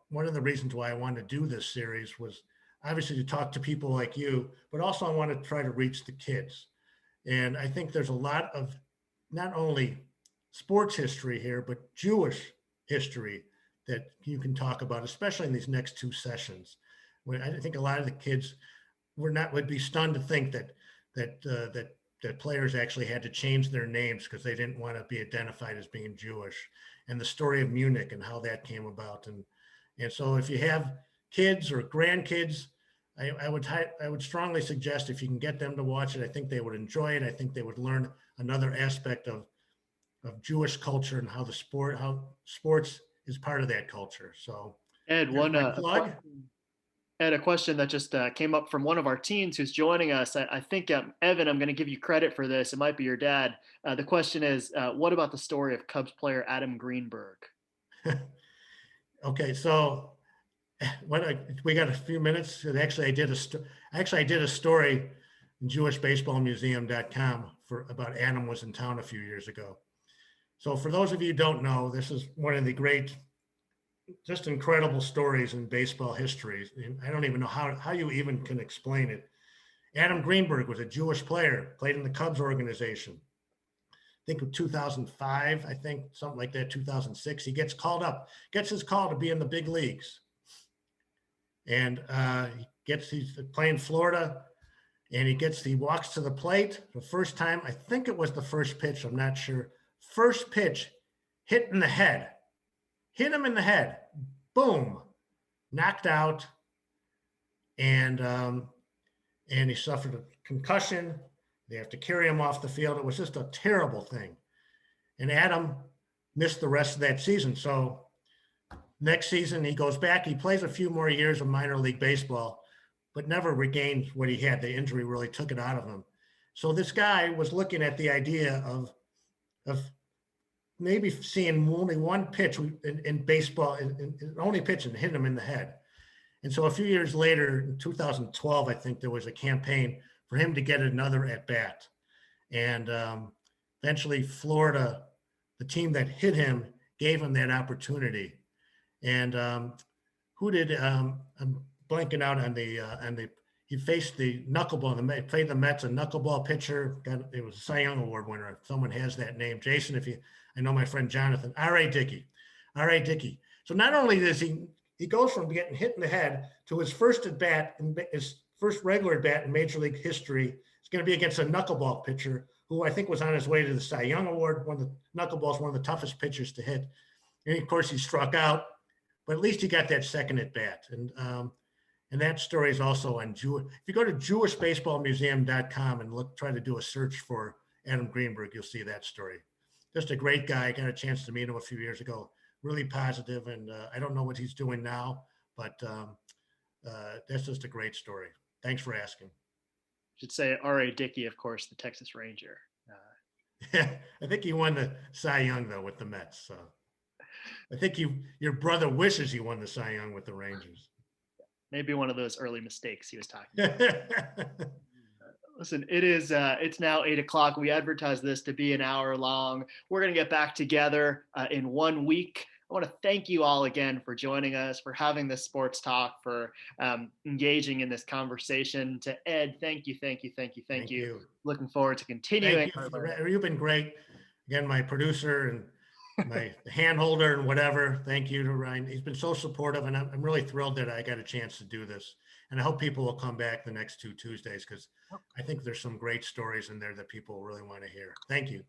one of the reasons why I wanted to do this series was obviously to talk to people like you, but also I want to try to reach the kids. And I think there's a lot of not only sports history here, but Jewish history that you can talk about, especially in these next two sessions. When I think a lot of the kids would be stunned to think that players actually had to change their names because they didn't want to be identified as being Jewish, and the story of Munich and how that came about. And so if you have kids or grandkids, I would strongly suggest, if you can get them to watch it, I think they would enjoy it. I think they would learn another aspect of Jewish culture and how sports is part of that culture. So Ed, a question that just came up from one of our teens who's joining us. I think, Evan, I'm going to give you credit for this. It might be your dad. The question is, what about the story of Cubs player Adam Greenberg? Okay, so we got a few minutes. Actually, I did a story in JewishBaseballMuseum.com about Adam was in town a few years ago. So for those of you who don't know, this is one of the great, just incredible stories in baseball history. And I don't even know how you even can explain it. Adam Greenberg was a Jewish player, played in the Cubs organization. think of 2005, I think something like that, 2006. He gets called up, gets his call to be in the big leagues. And he's playing Florida, and he walks to the plate the first time. I think it was the first pitch, I'm not sure. First pitch, hit in the head. Hit him in the head. Boom. Knocked out. And he suffered a concussion. They have to carry him off the field. It was just a terrible thing. And Adam missed the rest of that season. So next season, he goes back. He plays a few more years of minor league baseball, but never regained what he had. The injury really took it out of him. So this guy was looking at the idea of maybe seeing only one pitch in baseball, and only pitch, and hit him in the head. And so a few years later, in 2012, I think there was a campaign for him to get another at bat. And eventually Florida, the team that hit him, gave him that opportunity. And who did, I'm blanking out on he faced the knuckleball, played the Mets, a knuckleball pitcher. It was a Cy Young Award winner. If someone has that name, Jason, I know my friend Jonathan, R.A. Dickey. So not only does he goes from getting hit in the head to his first at bat, his first regular at bat in Major League history. It's going to be against a knuckleball pitcher who I think was on his way to the Cy Young Award. Knuckleball is one of the toughest pitchers to hit. And of course, he struck out, but at least he got that second at bat. And that story is also on Jewish. If you go to jewishbaseballmuseum.com and try to do a search for Adam Greenberg, you'll see that story. Just a great guy. I got a chance to meet him a few years ago. Really positive, and I don't know what he's doing now, but that's just a great story. Thanks for asking. Should say R.A. Dickey, of course, the Texas Ranger. I think he won the Cy Young, though, with the Mets. So I think your brother wishes he won the Cy Young with the Rangers. Maybe one of those early mistakes he was talking about. Listen, it's now 8:00. We advertised this to be an hour long. We're going to get back together in 1 week. I want to thank you all again for joining us, for having this sports talk, for engaging in this conversand. To Ed, thank you. Thank you. Looking forward to continuing. You've been great. Again, my producer and my hand holder and whatever. Thank you to Ryan. He's been so supportive, and I'm really thrilled that I got a chance to do this. And I hope people will come back the next 2 Tuesdays, because I think there's some great stories in there that people really want to hear. Thank you.